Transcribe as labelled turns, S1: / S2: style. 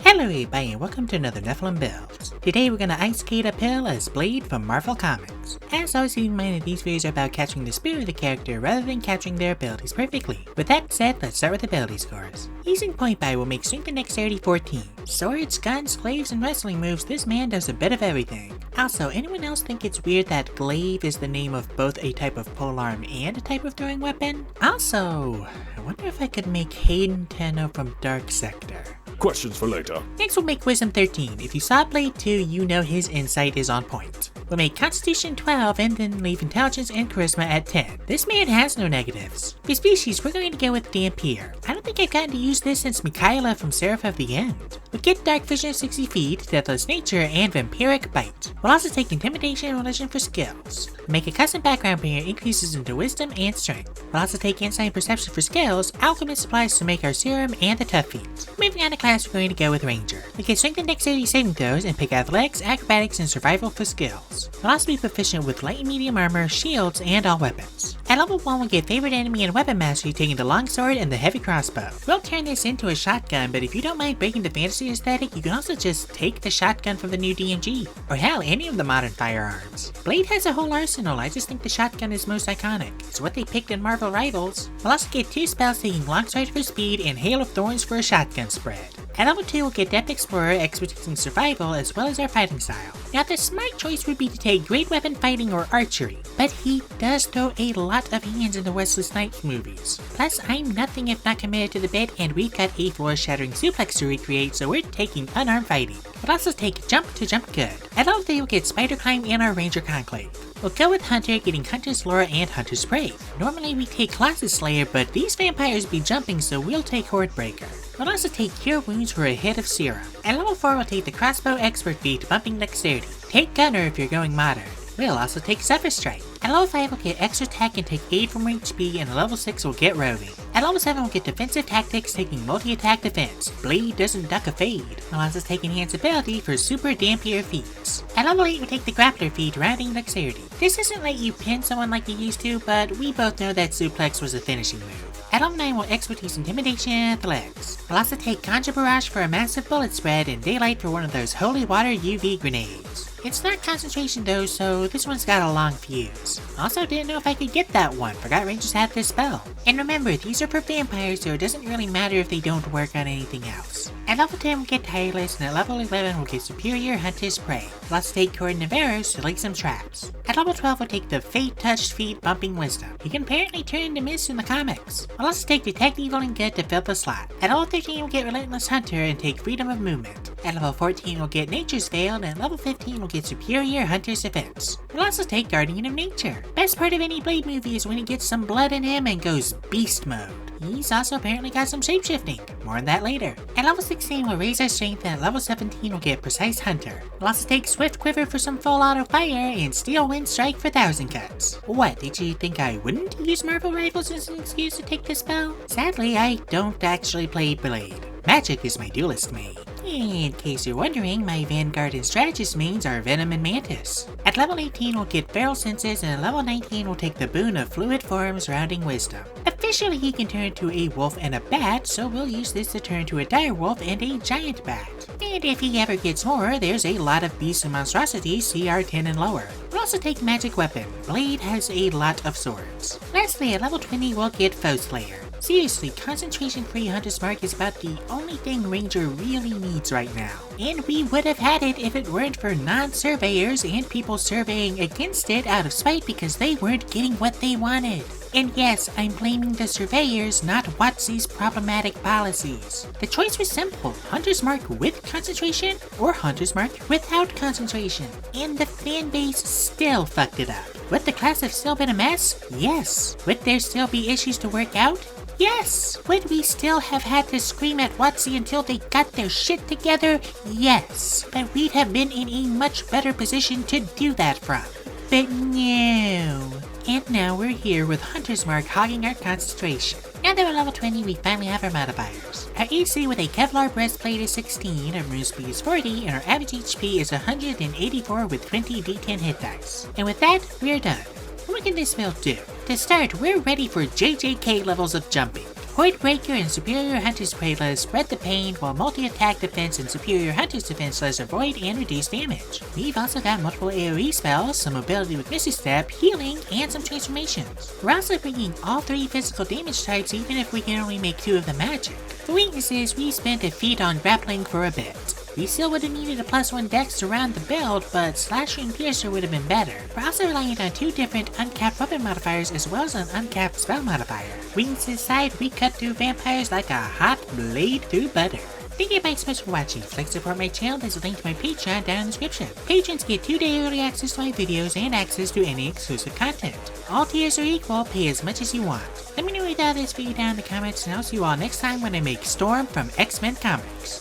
S1: Hello everybody and welcome to another Nephilim build. Today we're gonna ice skate uphill as Blade from Marvel Comics. As always, keep in mind that these videos are about capturing the spirit of the character rather than capturing their abilities perfectly. With that said, let's start with ability scores. Using point buy will make strength and dexterity 14. Swords, guns, glaives, and wrestling moves, this man does a bit of everything. Also, anyone else think it's weird that glaive is the name of both a type of polearm and a type of throwing weapon? Also, I wonder if I could make Hayden Tenno from Dark Sector.
S2: Questions for later.
S1: Next we'll make Wisdom 13. If you saw Blade 2, you know his insight is on point. We'll make Constitution 12 and then leave Intelligence and Charisma at 10. This man has no negatives. For species, we're going to go with Dampier. I don't think I've gotten to use this since Mikaela from Seraph of the End. We'll get Dark Vision 60 feet, Deathless Nature, and Vampiric Bite. We'll also take Intimidation and Religion for skills. We'll make a custom background pair increases into Wisdom and Strength. We'll also take Insight and Perception for skills, Alchemist supplies to make our serum, and the Tough Feet. Moving on to class, we're going to go with Ranger. We get Strength and Dexterity saving throws and pick Athletics, Acrobatics, and Survival for skills. We'll also be proficient with light and medium armor, shields, and all weapons. At level 1, we'll get Favorite Enemy and Weapon Mastery, taking the longsword and the heavy crossbow. We'll turn this into a shotgun, but if you don't mind breaking the fantasy aesthetic, you can also just take the shotgun from the new DMG, or hell, any of the modern firearms. Blade has a whole arsenal, I just think the shotgun is most iconic. It's what they picked in Marvel Rivals. We'll also get 2 spells taking Longsword for speed and Hail of Thorns for a shotgun spread. At level 2, we'll get Depth Explorer, expertise in survival, as well as our fighting style. Now the smart choice would be to take Great Weapon Fighting or Archery, but he does throw a lot of hands in the Wesley Snipes movies. Plus, I'm nothing if not committed to the bit, and we've got a floor-shattering suplex to recreate, so we're taking Unarmed Fighting. We'll also take Jump to Jump Good. At level 3, we'll get Spider Climb and our Ranger Conclave. We'll go with Hunter, getting Hunter's Lure and Hunter's Brave. Normally we take Colossus Slayer, but these vampires be jumping, so we'll take Horde Breaker. We'll also take Cure Wounds for a hit of Serum. At level 4, we'll take the Crossbow Expert feat, bumping Dexterity. Take Gunner if you're going modern. We'll also take Zephyr Strike. At level 5, we'll get Extra Attack and take Aid from HP, and at level 6, we'll get Roving. At level 7, we'll get Defensive Tactics, taking Multi-Attack Defense. Blade doesn't duck a fade. We'll also take Enhanced Ability for Super Dampier feats. At level 8, we'll take the Grappler feat, Rounding Dexterity. This doesn't let you pin someone like you used to, but we both know that Suplex was a finishing move. At level 9, we'll Expertise Intimidation and Athletics. We'll also take Conjure Barrage for a massive bullet spread and Daylight for one of those Holy Water UV grenades. It's not concentration though, so this one's got a long fuse. Also didn't know if I could get that one, forgot Rangers had this spell. And remember, these are for vampires, so it doesn't really matter if they don't work on anything else. At level 10 we'll get Tireless, and at level 11 we'll get Superior Hunter's Prey. We'll also take Coordinatorus to lay some traps. At level 12 we'll take the Fate Touched feat, Bumping Wisdom. He can apparently turn into mist in the comics. We'll also take Detect Evil and Good to fill the slot. At level 13 we'll get Relentless Hunter and take Freedom of Movement. At level 14 we'll get Nature's Veil, and at level 15 we'll get Superior Hunter's Defense. We'll also take Guardian of Nature. Best part of any Blade movie is when he gets some blood in him and goes beast mode. He's also apparently got some shapeshifting. More on that later. At level 16 we'll raise our strength, and at level 17 we'll get Precise Hunter. We'll also take Swift Quiver for some full auto fire and Steel Wind Strike for 1000 cuts. What, did you think I wouldn't use Marvel Rivals as an excuse to take this spell? Sadly, I don't actually play Blade. Magic is my duelist main. In case you're wondering, my Vanguard and Strategist mains are Venom and Mantis. At level 18 we'll get Feral Senses, and at level 19 we'll take the boon of Fluid Forms, Rounding Wisdom. Officially he can turn to a wolf and a bat, so we'll use this to turn to a dire wolf and a giant bat. And if he ever gets more, there's a lot of beasts and monstrosities CR 10 and lower. We'll also take Magic Weapon. Blade has a lot of swords. Lastly, at level 20 we'll get Foe Slayer. Seriously, concentration-free Hunter's Mark is about the only thing Ranger really needs right now. And we would have had it if it weren't for non-surveyors and people surveying against it out of spite because they weren't getting what they wanted. And yes, I'm blaming the surveyors, not WotC's problematic policies. The choice was simple, Hunter's Mark with concentration or Hunter's Mark without concentration. And the fanbase still fucked it up. Would the class have still been a mess? Yes. Would there still be issues to work out? Yes! Would we still have had to scream at WotC until they got their shit together? Yes! But we'd have been in a much better position to do that from. But no. And now we're here with Hunter's Mark hogging our concentration. Now that we're level 20, we finally have our modifiers. Our AC with a Kevlar breastplate is 16, our move speed is 40, and our average HP is 184 with 20 D10 hit dice. And with that, we're done. What can this build do? To start, we're ready for JJK levels of jumping. Horde Breaker and Superior Hunter's Prelude spread the pain, while Multi-Attack Defense and Superior Hunter's Defense does avoid and reduce damage. We've also got multiple AoE spells, some mobility with Misty Step, healing, and some transformations. We're also bringing all 3 physical damage types even if we can only make 2 of the magic. For weaknesses, we spent a feat on grappling for a bit. We still would have needed a +1 dex to round the build, but Slasher and Piercer would have been better. We're also relying on 2 different uncapped weapon modifiers as well as an uncapped spell modifier. Weaknesses aside, we cut through vampires like a hot blade through butter. Thank you guys so much for watching. If you'd like to support my channel, there's a link to my Patreon down in the description. Patrons get 2-day early access to my videos and access to any exclusive content. All tiers are equal, pay as much as you want. Let me know what you thought of this video down in the comments, and I'll see you all next time when I make Storm from X-Men Comics.